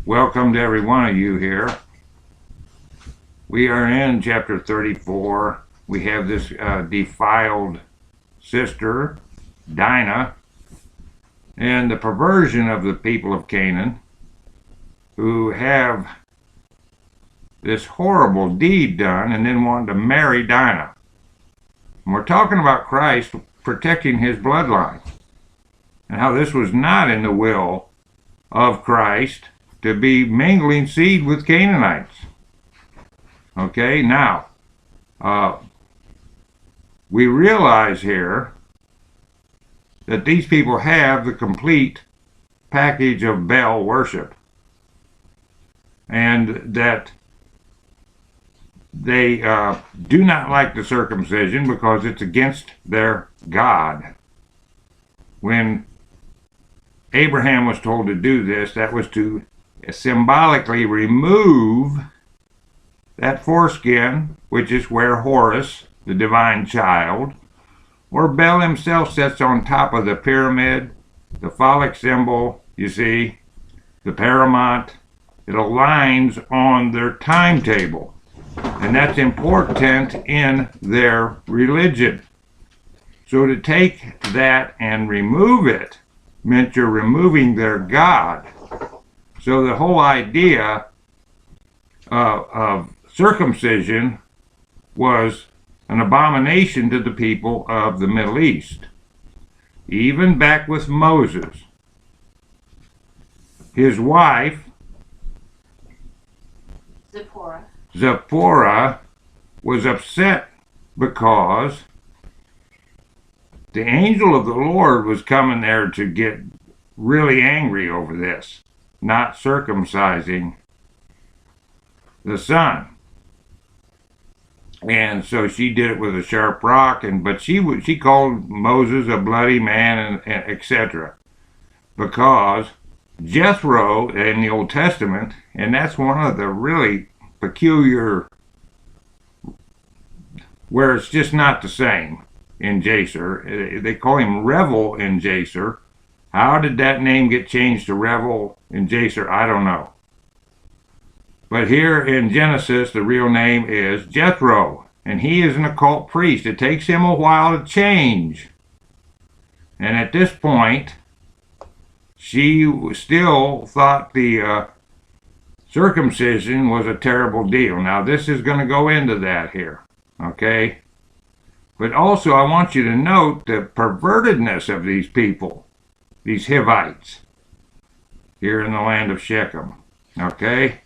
Welcome to every one of you here. We are in chapter 34. We have this defiled sister, Dinah, and the perversion of the people of Canaan who have this horrible deed done and then want to marry Dinah. And we're talking about Christ protecting his bloodline and how this was not in the will of Christ to be mingling seed with Canaanites. Okay, now, we realize here that these people have the complete package of Baal worship, and that they do not like the circumcision because it's against their God. When Abraham was told to do this, that was to symbolically remove that foreskin, which is where Horus, the divine child, or Baal himself sits on top of the pyramid, the phallic symbol, you see, the paramount. It aligns on their timetable, and that's important in their religion. So to take that and remove it meant you're removing their God. So the whole idea of circumcision was an abomination to the people of the Middle East. Even back with Moses, his wife, Zipporah, was upset because the angel of the Lord was coming there to get really angry over this, not circumcising the son. And so she did it with a sharp rock, but she called Moses a bloody man, and etc. Because Jethro in the Old Testament, and that's one of the really peculiar, where it's just not the same in Jaser. They call him Revel in Jaser. How did that name get changed to Revel in Jaser? I don't know. But here in Genesis, the real name is Jethro, and he is an occult priest. It takes him a while to change. And at this point, she still thought the circumcision was a terrible deal. Now, this is going to go into that here, okay? But also, I want you to note the pervertedness of these people, these Hivites, here in the land of Shechem, okay?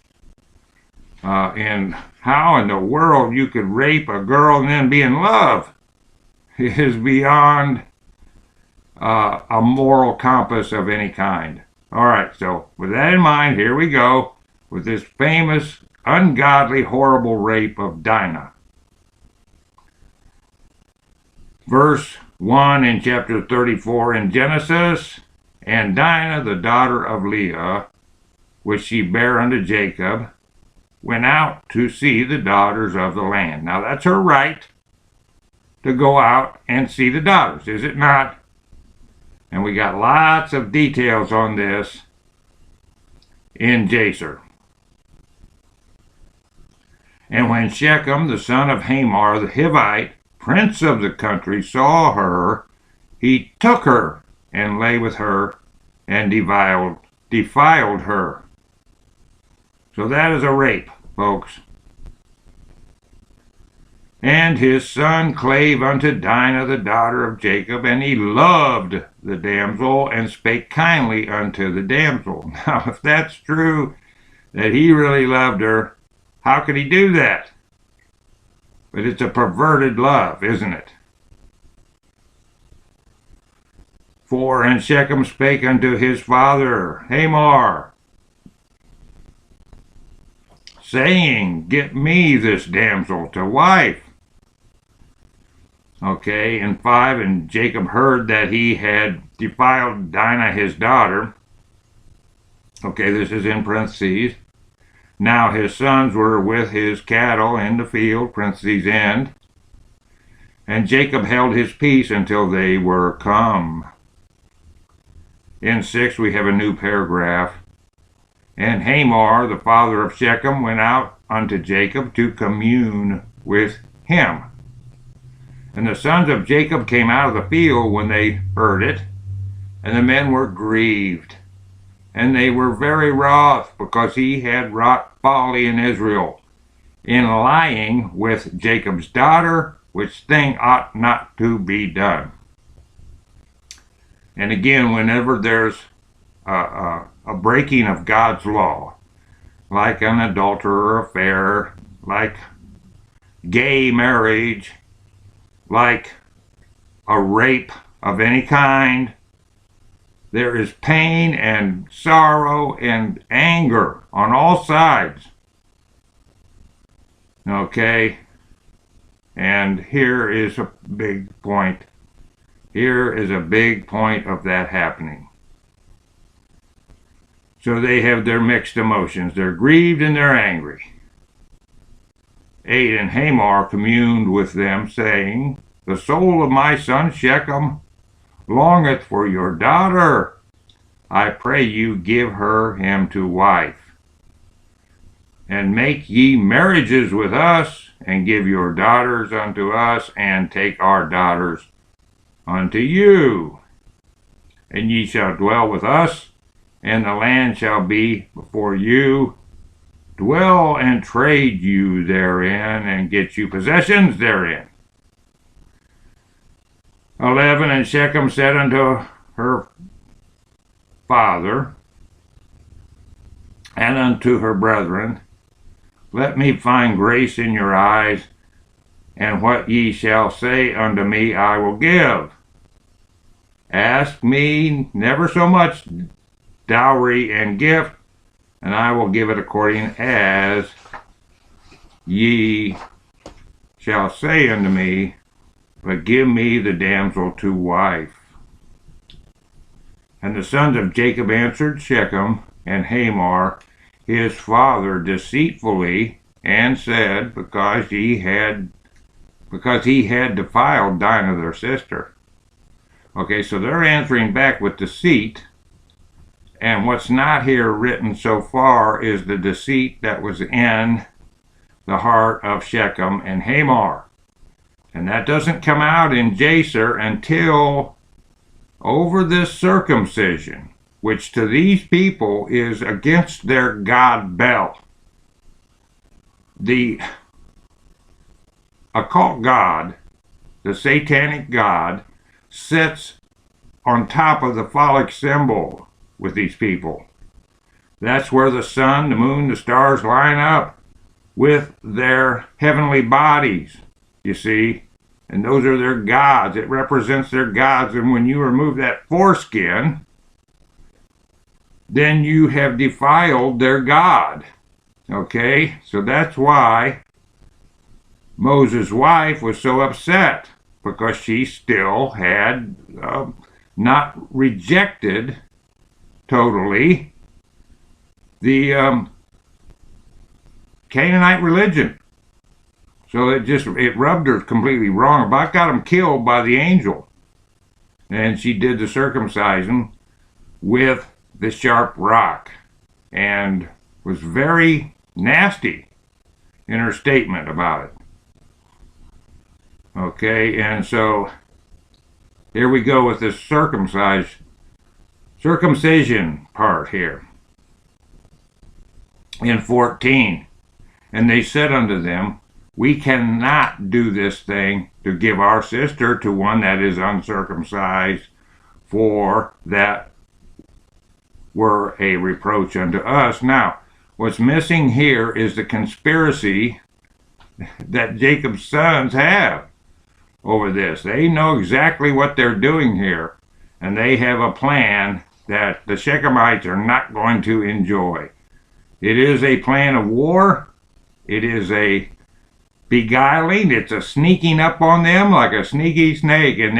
And how in the world you could rape a girl and then be in love is beyond a moral compass of any kind. All right, so with that in mind, here we go with this famous, ungodly, horrible rape of Dinah. Verse 1 in chapter 34 in Genesis, and Dinah, the daughter of Leah, which she bare unto Jacob, went out to see the daughters of the land. Now that's her right to go out and see the daughters, is it not? And we got lots of details on this in Jaser. And when Shechem, the son of Hamor, the Hivite, prince of the country, saw her, he took her and lay with her and defiled her. So that is a rape, folks. And his son clave unto Dinah, the daughter of Jacob, and he loved the damsel, and spake kindly unto the damsel. Now, if that's true, that he really loved her, how could he do that? But it's a perverted love, isn't it? For and Shechem spake unto his father Hamor, saying, get me this damsel to wife. Okay, and 5, and Jacob heard that he had defiled Dinah his daughter. Okay, this is in parentheses. Now his sons were with his cattle in the field, parentheses end. And Jacob held his peace until they were come. In 6, we have a new paragraph. And Hamor, the father of Shechem, went out unto Jacob to commune with him. And the sons of Jacob came out of the field when they heard it, and the men were grieved. And they were very wroth, because he had wrought folly in Israel, in lying with Jacob's daughter, which thing ought not to be done. And again, whenever there's a breaking of God's law, like an adulterer affair, like gay marriage, like a rape of any kind, there is pain and sorrow and anger on all sides. Okay? And here is a big point. Here is a big point of that happening. So they have their mixed emotions. They're grieved and they're angry. 8. And Hamor communed with them, saying, The soul of my son Shechem longeth for your daughter. I pray you give her him to wife. And make ye marriages with us, and give your daughters unto us, and take our daughters unto you. And ye shall dwell with us, and the land shall be before you. Dwell and trade you therein, and get you possessions therein. 11. And Shechem said unto her father and unto her brethren, Let me find grace in your eyes, and what ye shall say unto me I will give. Ask me never so much dowry and gift, and I will give it according as ye shall say unto me, but give me the damsel to wife. And the sons of Jacob answered Shechem and Hamor his father deceitfully, and said, because he had defiled Dinah their sister. Okay, so they're answering back with deceit. And what's not here written so far is the deceit that was in the heart of Shechem and Hamor. And that doesn't come out in Jacer until over this circumcision, which to these people is against their god Bel. The occult god, the satanic god, sits on top of the phallic symbol with these people. That's where the sun, the moon, the stars line up with their heavenly bodies, you see. And those are their gods. It represents their gods. And when you remove that foreskin, then you have defiled their God. Okay? So that's why Moses' wife was so upset, because she still had not rejected totally the Canaanite religion. So it rubbed her completely wrong. About got him killed by the angel. And she did the circumcision with the sharp rock, and was very nasty in her statement about it. Okay, and so here we go with this circumcision part here. In 14, and they said unto them, We cannot do this thing to give our sister to one that is uncircumcised, for that were a reproach unto us. Now, what's missing here is the conspiracy that Jacob's sons have over this. They know exactly what they're doing here, and they have a plan that the Shechemites are not going to enjoy. It is a plan of war. It is a beguiling. It's a sneaking up on them like a sneaky snake, and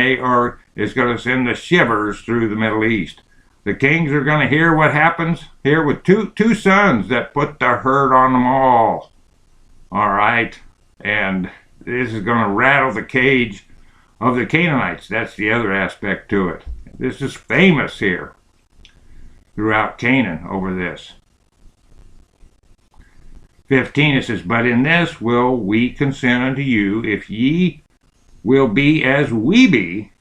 it's going to send the shivers through the Middle East. The kings are going to hear what happens here with two sons that put the hurt on them all. All right? And this is going to rattle the cage of the Canaanites. That's the other aspect to it. This is famous here throughout Canaan over this. 15 it says, "But in this will we consent unto you, if ye will be as we be,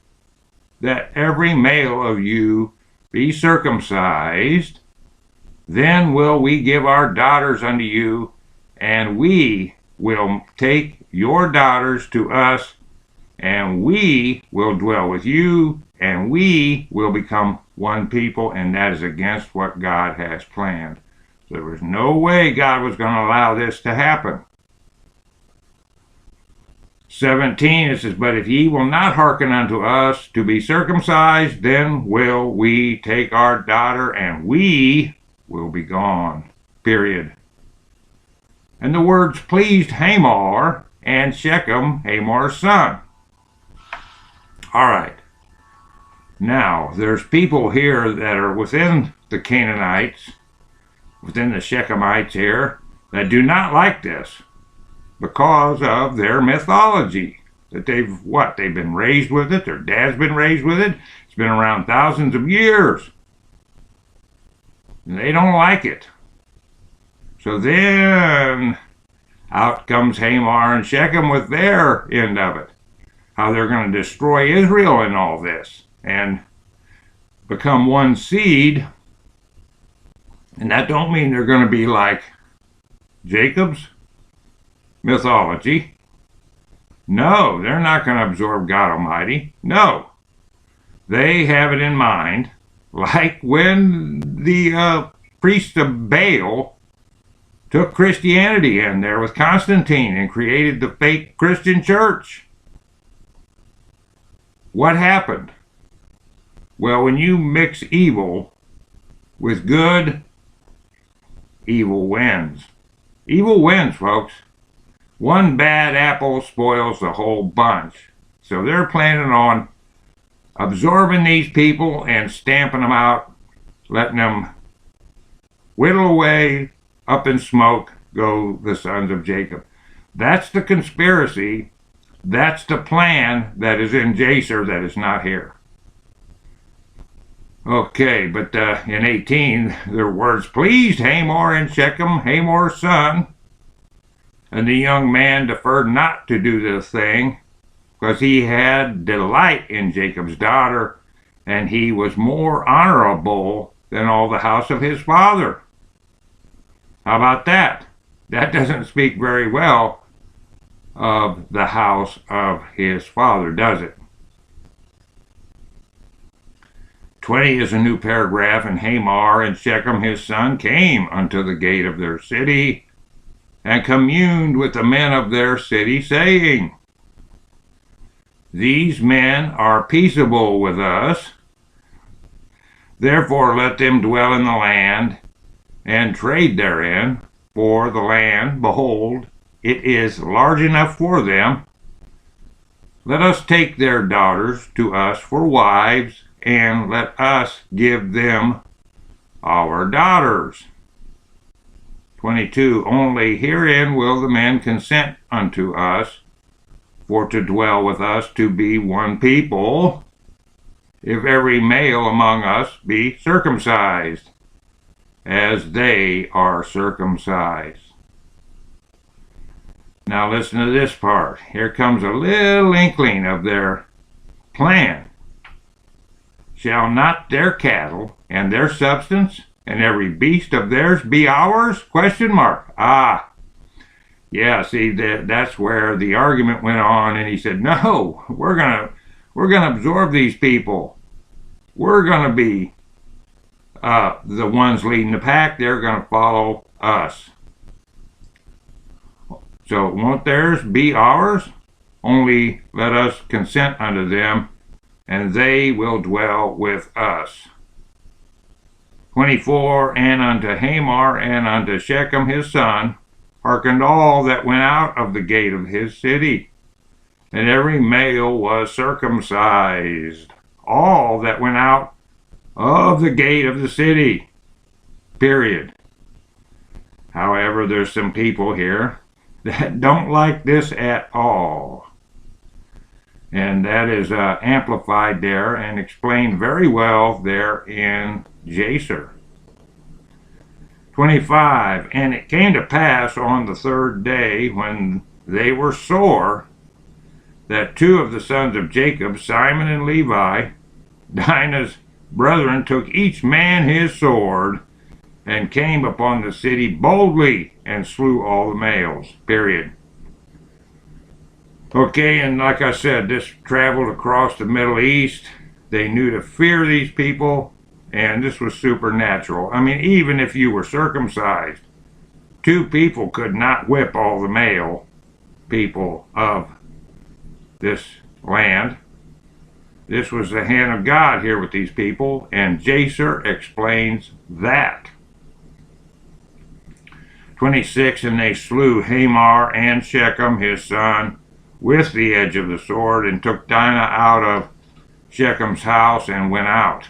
that every male of you be circumcised, then will we give our daughters unto you, and we will take your daughters to us, and we will dwell with you, and we will become one people," and that is against what God has planned. So there was no way God was going to allow this to happen. 17, it says, "But if ye will not hearken unto us to be circumcised, then will we take our daughter, and we will be gone." Period. And the words pleased Hamor and Shechem, Hamor's son. All right. Now, there's people here that are within the Canaanites, within the Shechemites here, that do not like this because of their mythology. That they've been raised with it, their dad's been raised with it, it's been around thousands of years. And they don't like it. So then out comes Hamor and Shechem with their end of it. How they're going to destroy Israel in all this and become one seed. And that don't mean they're going to be like Jacob's mythology. No, they're not going to absorb God Almighty. No. They have it in mind, like when the priests of Baal took Christianity in there with Constantine and created the fake Christian church. What happened? Well, when you mix evil with good, evil wins. Evil wins, folks. One bad apple spoils the whole bunch. So they're planning on absorbing these people and stamping them out, letting them whittle away, up in smoke go the sons of Jacob. That's the conspiracy. That's the plan that is in Jacer that is not here. Okay, but in 18, their words pleased Hamor and Shechem, Hamor's son. And the young man deferred not to do this thing, because he had delight in Jacob's daughter, and he was more honorable than all the house of his father. How about that? That doesn't speak very well of the house of his father, does it? 20 is a new paragraph, "And Hamor and Shechem his son came unto the gate of their city, and communed with the men of their city, saying, These men are peaceable with us, therefore let them dwell in the land, and trade therein, for the land, behold, it is large enough for them. Let us take their daughters to us for wives, and let us give them our daughters." 22, "Only herein will the men consent unto us, for to dwell with us to be one people, if every male among us be circumcised, as they are circumcised." Now listen to this part. Here comes a little inkling of their plan. "Shall not their cattle and their substance and every beast of theirs be ours?" Question mark. Yeah, see, that's where the argument went on, and he said, "No, we're gonna absorb these people. We're gonna be the ones leading the pack. They're gonna follow us. So won't theirs be ours? Only let us consent unto them, and they will dwell with us." 24, "And unto Hamor and unto Shechem his son hearkened all that went out of the gate of his city, and every male was circumcised. All that went out of the gate of the city. Period. However, there's some people here that don't like this at all. And that is amplified there and explained very well there in Jacer. 25. And it came to pass on the third day, when they were sore, that two of the sons of Jacob, Simon and Levi, Dinah's brethren, took each man his sword, and came upon the city boldly, and slew all the males. Period. Okay, and like I said, this traveled across the Middle East. They knew to fear these people, and this was supernatural. I mean, even if you were circumcised, two people could not whip all the male people of this land. This was the hand of God here with these people, and Jacer explains that. 26. And they slew Hamor and Shechem his son with the edge of the sword, and took Dinah out of Shechem's house, and went out.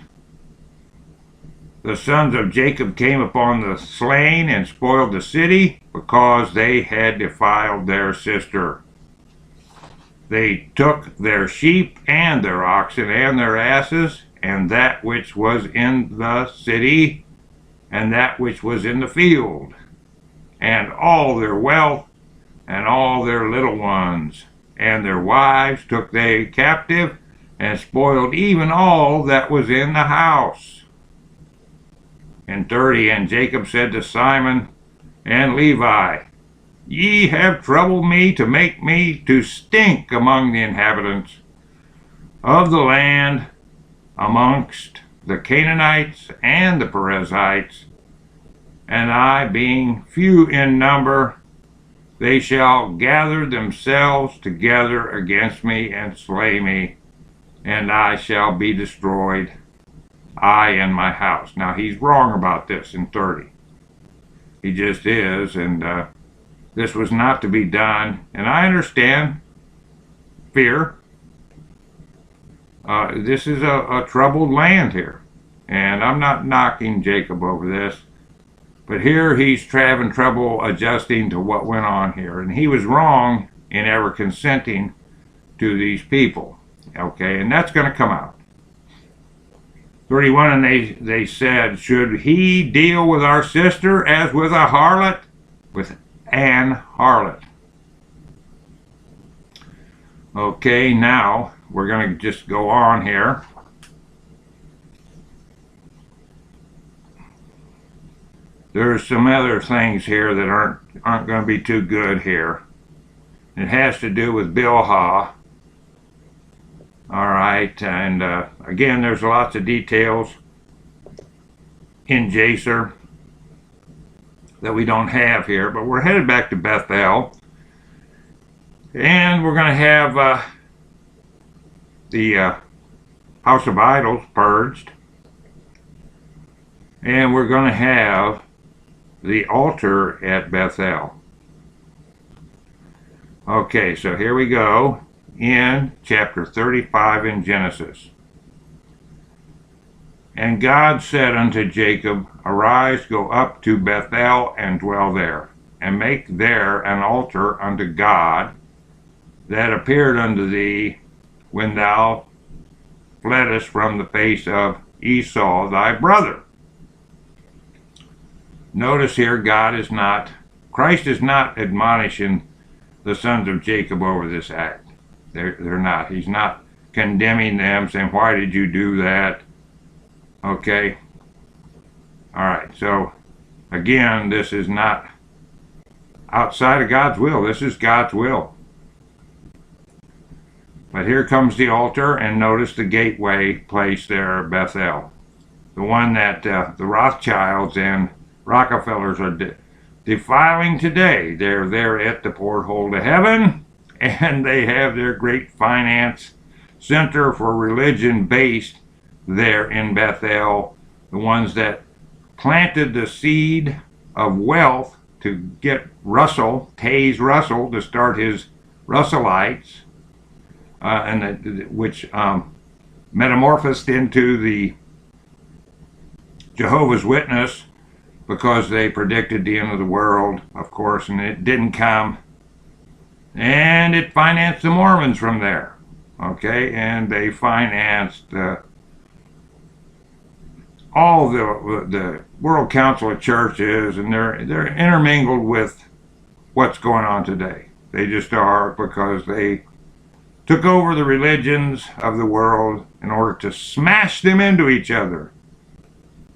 The sons of Jacob came upon the slain, and spoiled the city, because they had defiled their sister. They took their sheep, and their oxen, and their asses, and that which was in the city, and that which was in the field, and all their wealth, and all their little ones, and their wives took they captive, and spoiled even all that was in the house. And 30. And Jacob said to Simon and Levi, Ye have troubled me to make me to stink among the inhabitants of the land, amongst the Canaanites and the Perizzites, and I, being few in number, they shall gather themselves together against me, and slay me, and I shall be destroyed, I and my house. Now, he's wrong about this in 30. He just is, and this was not to be done. And I understand fear. This is a troubled land here, and I'm not knocking Jacob over this. But here he's having trouble adjusting to what went on here. And he was wrong in ever consenting to these people. Okay, and that's going to come out. 31. And they said, Should he deal with our sister as with a harlot? With an harlot. Okay, now we're going to just go on here. There's some other things here that aren't going to be too good here. It has to do with Bilhah. All right, and again, there's lots of details in Jacer that we don't have here, but we're headed back to Bethel, and we're going to have the House of Idols purged, and we're going to have the altar at Bethel. Okay, so here we go in chapter 35 in Genesis. And God said unto Jacob, Arise, go up to Bethel, and dwell there, and make there an altar unto God that appeared unto thee when thou fleddest from the face of Esau thy brother. Notice here, Christ is not admonishing the sons of Jacob over this act. They're not. He's not condemning them, saying, why did you do that? Okay. All right. So, again, this is not outside of God's will. This is God's will. But here comes the altar, and notice the gateway place there at Bethel. The one that the Rothschilds and Rockefellers are defiling today. They're there at the porthole to heaven, and they have their great finance center for religion based there in Bethel. The ones that planted the seed of wealth to get Taze Russell, to start his Russellites, which metamorphosed into the Jehovah's Witness, because they predicted the end of the world, of course, and it didn't come. And it financed the Mormons from there. Okay, and they financed all the World Council of Churches, and they're intermingled with what's going on today. They just are, because they took over the religions of the world in order to smash them into each other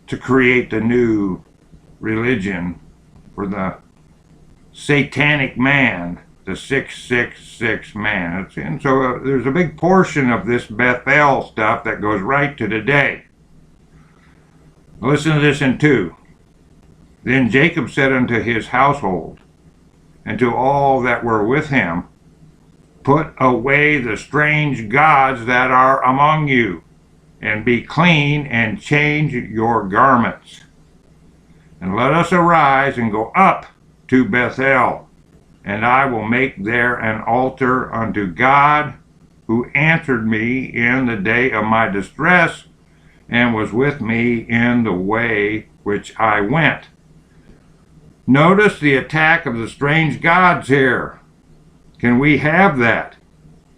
to create the new religion for the satanic man, the 666 man. And so there's a big portion of this Bethel stuff that goes right to today. Listen to this in 2. Then Jacob said unto his household, and to all that were with him, put away the strange gods that are among you, and be clean, and change your garments. And let us arise and go up to Bethel, and I will make there an altar unto God, who answered me in the day of my distress, and was with me in the way which I went. Notice the attack of the strange gods here. Can we have that?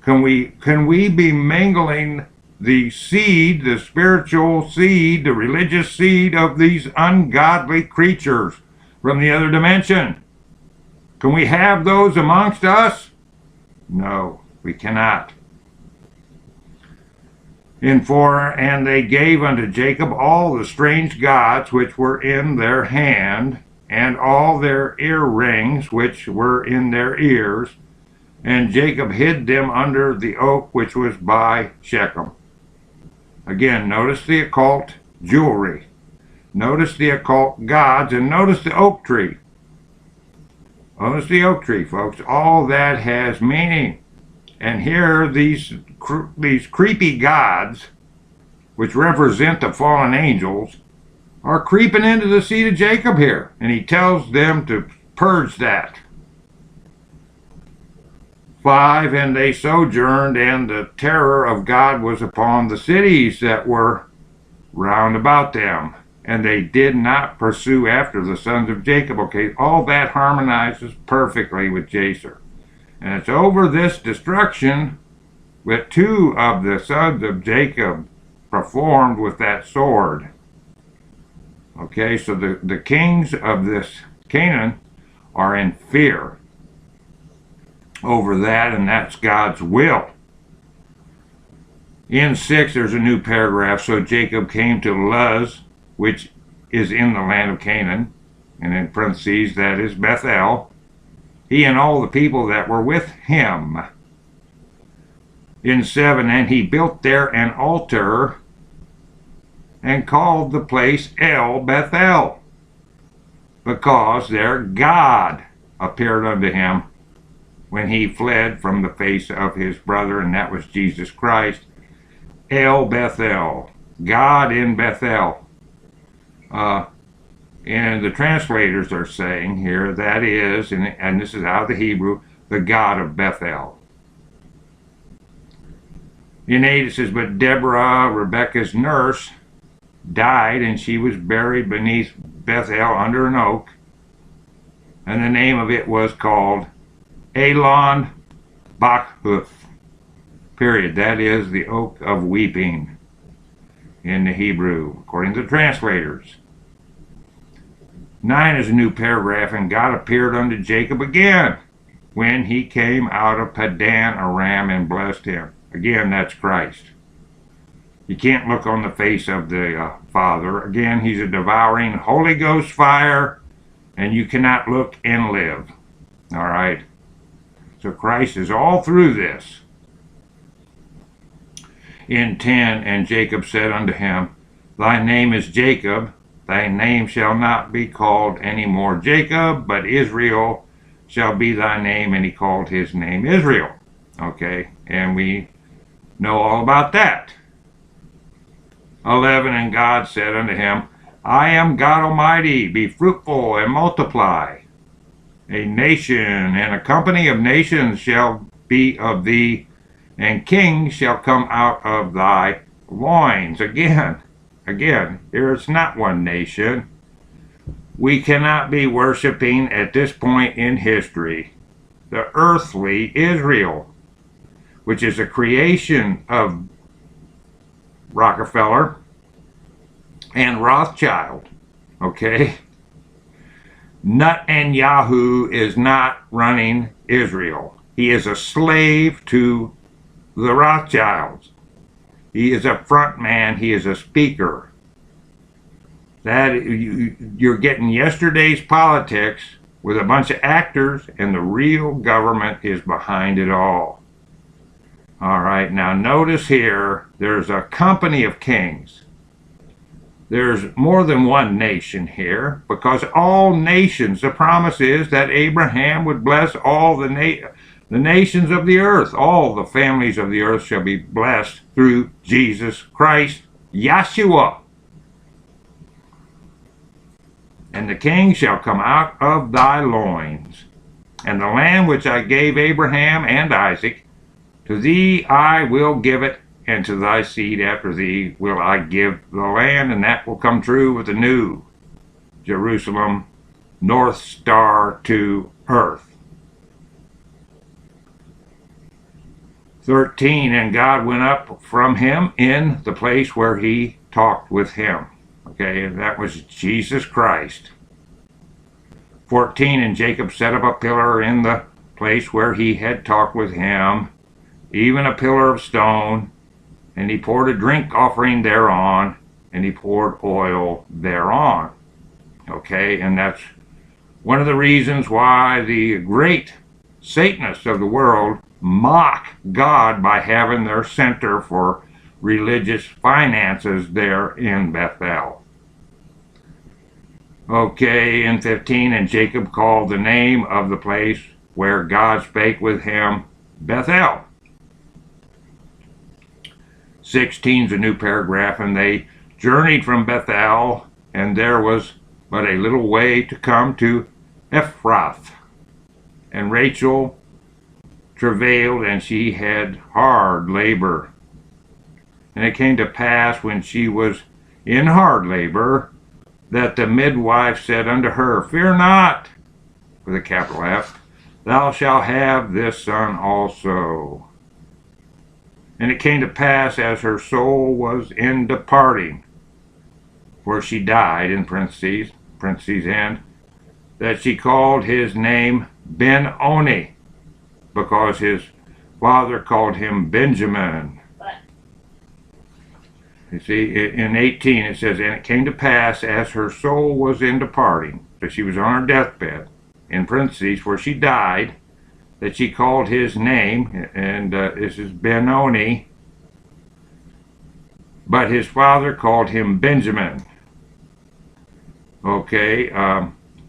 Can we be mingling the seed, the spiritual seed, the religious seed of these ungodly creatures from the other dimension? Can we have those amongst us? No, we cannot. In 4, and they gave unto Jacob all the strange gods which were in their hand, and all their earrings which were in their ears, and Jacob hid them under the oak which was by Shechem. Again, notice the occult jewelry. Notice the occult gods, and notice the oak tree. Notice the oak tree, folks. All that has meaning. And here, these creepy gods, which represent the fallen angels, are creeping into the seed of Jacob here. And he tells them to purge that. 5, and they sojourned, and the terror of God was upon the cities that were round about them. And they did not pursue after the sons of Jacob. Okay, all that harmonizes perfectly with Jacer. And it's over this destruction that 2 of the sons of Jacob performed with that sword. Okay, so the kings of this Canaan are in fear over that, and that's God's will. In 6, there's a new paragraph. So Jacob came to Luz, which is in the land of Canaan, and in parentheses, that is Bethel, he and all the people that were with him. In 7, and he built there an altar, and called the place El Bethel, because there God appeared unto him when he fled from the face of his brother, and that was Jesus Christ. El Bethel, God in Bethel. And the translators are saying here, that is, and this is out of the Hebrew, the God of Bethel. In 8 it says, but Deborah, Rebekah's nurse, died, and she was buried beneath Bethel under an oak, and the name of it was called Elon Bachuth. Period. That is the oak of weeping in the Hebrew, according to the translators. 9 is a new paragraph, and God appeared unto Jacob again when he came out of Padan Aram and blessed him. Again, that's Christ. You can't look on the face of the Father. Again, he's a devouring Holy Ghost fire, and you cannot look and live. All right? So Christ is all through this. In 10, and Jacob said unto him, thy name is Jacob, thy name shall not be called any more Jacob, but Israel shall be thy name, and he called his name Israel. Okay, and we know all about that. 11, and God said unto him, I am God Almighty, be fruitful and multiply. A nation and a company of nations shall be of thee, and kings shall come out of thy loins. Again, here it's not one nation. We cannot be worshiping at this point in history the earthly Israel, which is a creation of Rockefeller and Rothschild. Okay? Netanyahu is not running Israel. He is a slave to the Rothschilds. He is a front man. He is a speaker. You're getting yesterday's politics with a bunch of actors, and the real government is behind it all. All right, now notice here, there's a company of kings. There's more than one nation here, because all nations, the promise is that Abraham would bless all the nations of the earth. All the families of the earth shall be blessed through Jesus Christ, Yeshua. And the king shall come out of thy loins. And the land which I gave Abraham and Isaac, to thee I will give it, and to thy seed after thee will I give the land. And that will come true with the new Jerusalem, north star to earth. 13, and God went up from him in the place where he talked with him. Okay, and that was Jesus Christ. 14, and Jacob set up a pillar in the place where he had talked with him, even a pillar of stone, and he poured a drink offering thereon, and he poured oil thereon. Okay, and that's one of the reasons why the great Satanists of the world mock God by having their center for religious finances there in Bethel. Okay, in 15, and Jacob called the name of the place where God spake with him Bethel. 16 is a new paragraph, and they journeyed from Bethel, and there was but a little way to come to Ephrath. And Rachel travailed, and she had hard labor. And it came to pass, when she was in hard labor, that the midwife said unto her, Fear not, with a capital F, thou shalt have this son also. And it came to pass, as her soul was in departing, for she died, in parentheses end, that she called his name Ben-Oni, because his father called him Benjamin. You see, in 18 it says, and it came to pass, as her soul was in departing, so she was on her deathbed, in parentheses, for she died, that she called his name, and this is Ben-Oni, but his father called him Benjamin. Okay,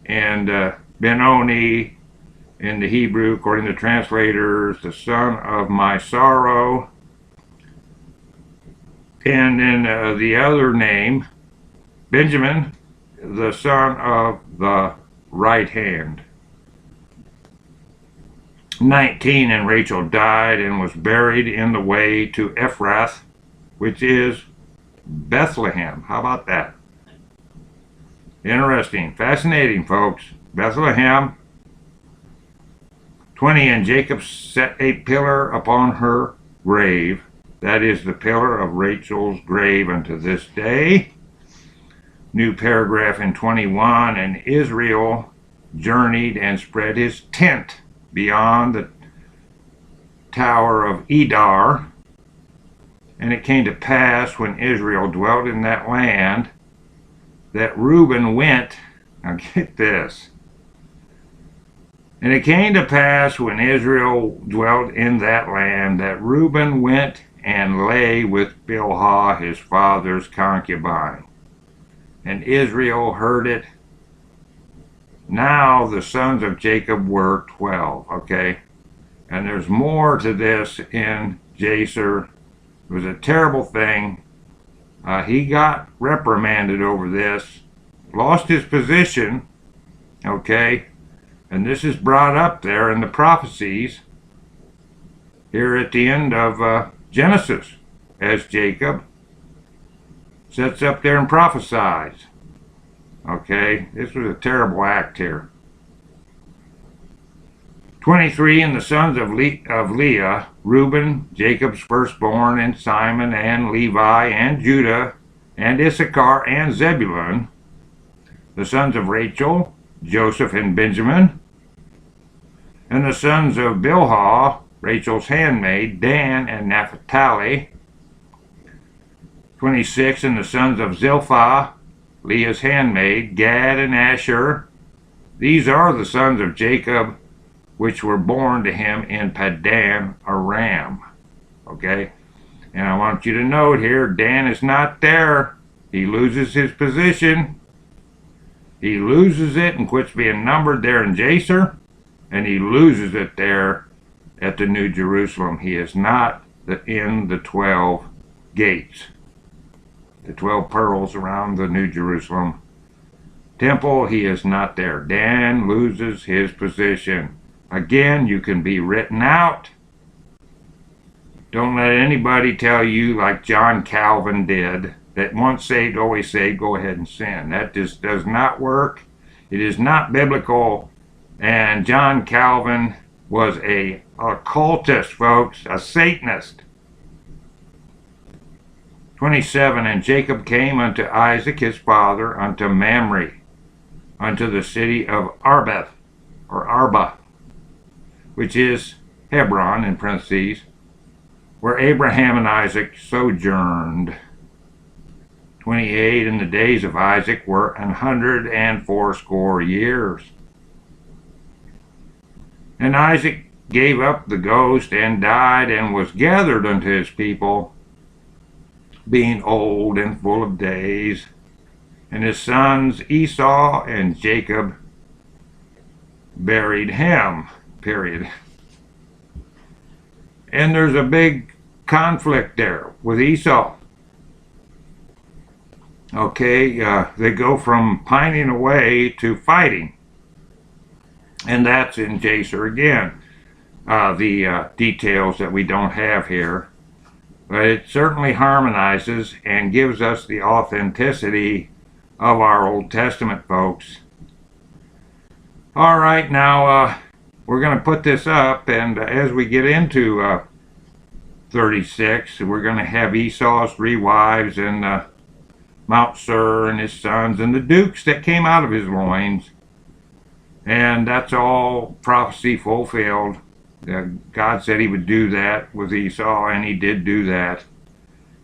and Ben-Oni in the Hebrew, according to translators, the son of my sorrow. And then the other name, Benjamin, the son of the right hand. 19, and Rachel died and was buried in the way to Ephrath, which is Bethlehem. How about that? Interesting. Fascinating, folks. Bethlehem. 20, and Jacob set a pillar upon her grave. That is the pillar of Rachel's grave unto this day. New paragraph in 21, and Israel journeyed and spread his tent beyond the tower of Edar. And it came to pass, when Israel dwelt in that land, that Reuben went, now get this, and it came to pass, when Israel dwelt in that land, that Reuben went and lay with Bilhah his father's concubine. And Israel heard it. Now the sons of Jacob were 12, okay? And there's more to this in Jacer. It was a terrible thing. He got reprimanded over this, lost his position, okay? And this is brought up there in the prophecies here at the end of Genesis, as Jacob sets up there and prophesies. Okay, this was a terrible act here. 23, and the sons of Leah, Reuben, Jacob's firstborn, and Simon, and Levi, and Judah, and Issachar and Zebulun. The sons of Rachel, Joseph and Benjamin. And the sons of Bilhah, Rachel's handmaid, Dan and Naphtali. 26. And the sons of Zilpah, Leah's handmaid, Gad and Asher. These are the sons of Jacob, which were born to him in Paddan Aram. Okay? And I want you to note here, Dan is not there. He loses his position. He loses it and quits being numbered there in Jaser. And he loses it there at the New Jerusalem. He is not in the 12 gates. The 12 pearls around the New Jerusalem temple, he is not there. Dan loses his position. Again, you can be written out. Don't let anybody tell you, like John Calvin did, that once saved, always saved, go ahead and sin. That just does not work. It is not biblical. And John Calvin was a occultist, folks, a Satanist. 27. And Jacob came unto Isaac his father, unto Mamre, unto the city of Arbeth, or Arba, which is Hebron in parentheses, where Abraham and Isaac sojourned. 28. And the days of Isaac were 180 years. And Isaac gave up the ghost and died, and was gathered unto his people, being old and full of days. And his sons Esau and Jacob buried him, period. And there's a big conflict there with Esau. Okay, they go from pining away to fighting. And that's in Jaser again. The details that we don't have here. But it certainly harmonizes and gives us the authenticity of our Old Testament, folks. All right, now we're going to put this up, and as we get into 36, we're going to have Esau's 3 wives, and Mount Seir and his sons, and the dukes that came out of his loins. And that's all prophecy fulfilled. God said he would do that with Esau, and he did do that.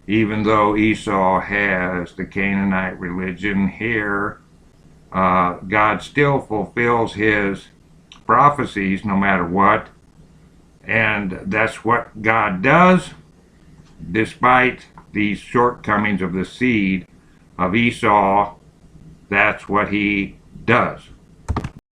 Even though Esau has the Canaanite religion here, God still fulfills his prophecies no matter what. And that's what God does, despite these shortcomings of the seed of Esau. That's what he does.